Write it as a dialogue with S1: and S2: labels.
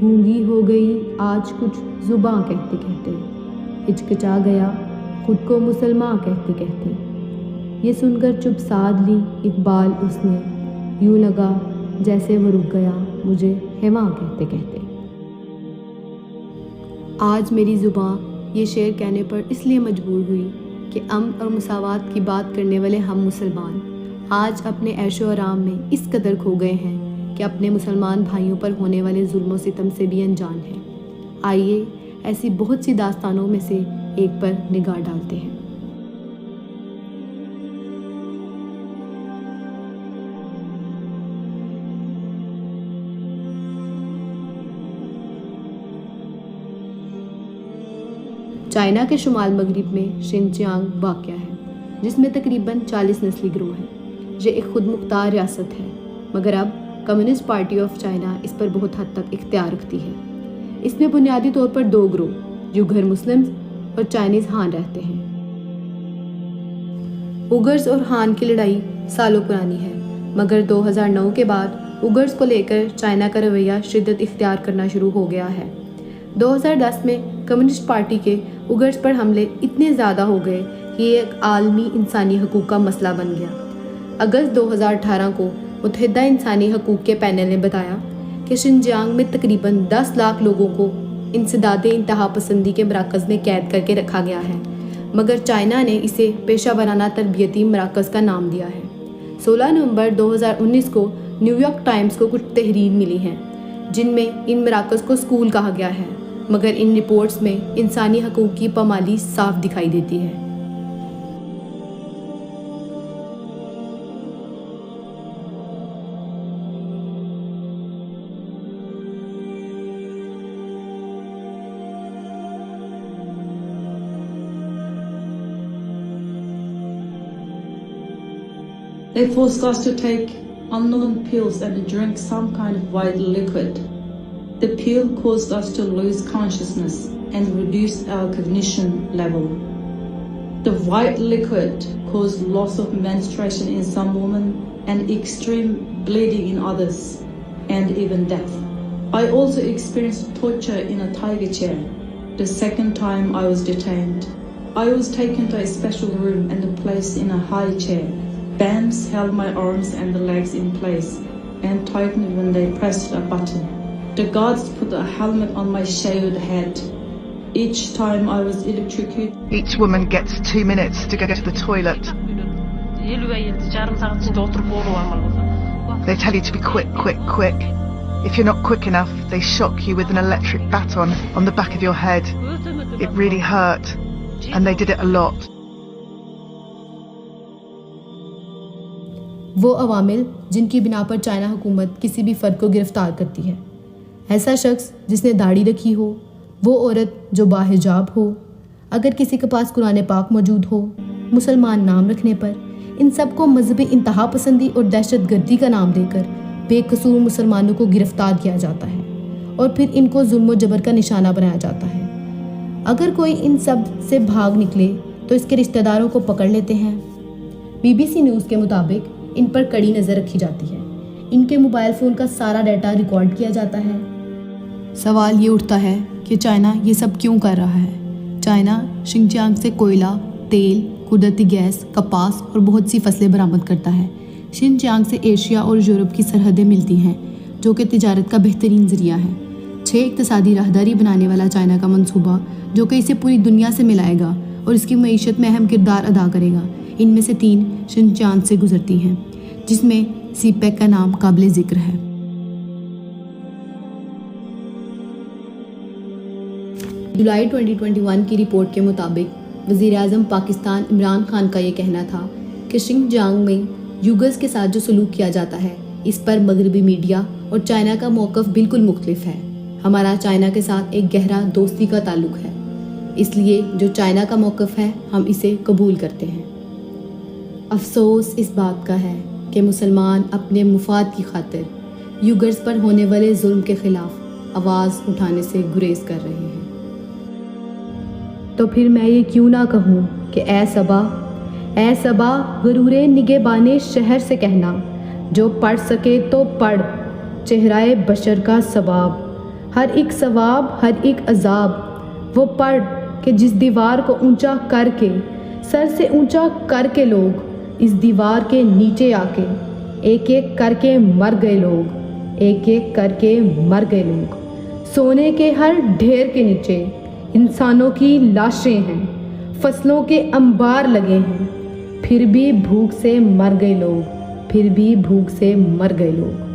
S1: گونگی ہو گئی آج کچھ زباں کہتے کہتے، ہچکچا گیا خود کو مسلمان کہتے کہتے۔ یہ سن کر چپ سادھ لی اقبال اس نے، یوں لگا جیسے وہ رک گیا مجھے ہواں کہتے کہتے۔ آج میری زباں یہ شعر کہنے پر اس لیے مجبور ہوئی کہ امن اور مساوات کی بات کرنے والے ہم مسلمان آج اپنے عیش و آرام میں اس قدر کھو گئے ہیں کہ اپنے مسلمان بھائیوں پر ہونے والے ظلم و ستم سے بھی انجان ہیں۔ آئیے ایسی بہت سی داستانوں میں سے ایک پر نگاہ ڈالتے ہیں۔ چائنا کے شمال مغرب میں شنجیانگ واقع ہے، جس میں تقریباً 40 نسلی گروہ ہیں۔ یہ ایک خود مختار ریاست ہے، مگر اب کمیونسٹ پارٹی آف چائنا اس پر بہت حد تک اختیار رکھتی ہے۔ اس میں بنیادی طور پر 2 گروہ یوگھر مسلمز اور چائنیز ہان رہتے ہیں۔ اوگرز اور ہان کی لڑائی سالوں پرانی ہے، مگر 2009 کے بعد اوگرز کو لے کر چائنا کا رویہ شدت اختیار کرنا شروع ہو گیا ہے۔ 2010 میں کمیونسٹ پارٹی کے اوگرز پر حملے اتنے زیادہ ہو گئے کہ یہ ایک عالمی انسانی حقوق کا مسئلہ بن گیا۔ اگست 2018 کو متحدہ انسانی حقوق کے پینل نے بتایا کہ شنجیانگ میں تقریباً 10 لاکھ لوگوں کو انسداد انتہا پسندی کے مراکز میں قید کر کے رکھا گیا ہے، مگر چائنا نے اسے پیشہ ورانہ تربیتی مراکز کا نام دیا ہے۔ 16 نومبر 2019 کو نیو یارک ٹائمز کو کچھ تحریر ملی ہیں جن میں ان مراکز کو اسکول کہا گیا ہے، مگر ان رپورٹس میں انسانی حقوق کی پامالی صاف دکھائی دیتی ہے۔
S2: They forced us to take unknown pills and drink some kind of white liquid. The pill caused us to lose consciousness and reduce our cognition level. The white liquid caused loss of menstruation in some women and extreme bleeding in others, and even death. I also experienced torture in a tiger chair the second time I was detained. I was taken to a special room and placed in a high chair. Bands held my arms and the legs in place and tightened when they pressed a button. The guards put a helmet on my shaved head. Each time I was electrocuted.
S3: Each woman gets 2 minutes to go to the toilet. They tell you to be quick, quick, quick. If you're not quick enough, they shock you with an electric baton on the back of your head. It really hurt, and they did it a lot.
S1: وہ عوامل جن کی بنا پر China حکومت کسی بھی فرد کو گرفتار کرتی ہے: ایسا شخص جس نے داڑھی رکھی ہو، وہ عورت جو باحجاب ہو، اگر کسی کے پاس قرآن پاک موجود ہو، مسلمان نام رکھنے پر ان سب کو مذہبی انتہا پسندی اور دہشت گردی کا نام دے کر بے قصور مسلمانوں کو گرفتار کیا جاتا ہے اور پھر ان کو ظلم و جبر کا نشانہ بنایا جاتا ہے۔ اگر کوئی ان سب سے بھاگ نکلے تو اس کے رشتہ داروں کو پکڑ لیتے ہیں۔ BBC نیوز کے مطابق ان پر کڑی نظر رکھی جاتی ہے، ان کے موبائل فون کا سارا ڈیٹا ریکارڈ کیا جاتا ہے۔ سوال یہ اٹھتا ہے کہ چائنا یہ سب کیوں کر رہا ہے؟ چائنا شنجیانگ سے کوئلہ، تیل، قدرتی گیس، کپاس اور بہت سی فصلیں برآمد کرتا ہے۔ شنجیانگ سے ایشیا اور یورپ کی سرحدیں ملتی ہیں، جو کہ تجارت کا بہترین ذریعہ ہے۔ 6 اقتصادی راہداری بنانے والا چائنا کا منصوبہ، جو کہ اسے پوری دنیا سے ملائے گا اور اس کی معیشت میں اہم کردار ادا کرے گا، ان میں سے 3 شنجیانگ سے گزرتی ہیں، جس میں سی پیک کا نام قابل ذکر ہے۔ جولائی 2021 کی رپورٹ کے مطابق وزیر اعظم پاکستان عمران خان کا یہ کہنا تھا کہ شنجیانگ میں یوگرز کے ساتھ جو سلوک کیا جاتا ہے اس پر مغربی میڈیا اور چائنا کا موقف بالکل مختلف ہے۔ ہمارا چائنا کے ساتھ ایک گہرا دوستی کا تعلق ہے، اس لیے جو چائنا کا موقف ہے ہم اسے قبول کرتے ہیں۔ افسوس اس بات کا ہے کہ مسلمان اپنے مفاد کی خاطر یوگرز پر ہونے والے ظلم کے خلاف آواز اٹھانے سے گریز کر رہے ہیں۔ تو پھر میں یہ کیوں نہ کہوں کہ اے صبا غرور نگہبان شہر سے کہنا، جو پڑھ سکے تو پڑھ چہرہ بشر کا ثواب، ہر ایک ثواب، ہر ایک عذاب وہ پڑھ کہ جس دیوار کو اونچا کر کے، سر سے اونچا کر کے لوگ اس دیوار کے نیچے آ کے ایک ایک کر کے مر گئے لوگ، ایک ایک کر کے مر گئے لوگ۔ سونے کے ہر ڈھیر کے نیچے انسانوں کی لاشیں ہیں، فصلوں کے انبار لگے ہیں، پھر بھی بھوک سے مر گئے لوگ، پھر بھی بھوک سے مر گئے لوگ۔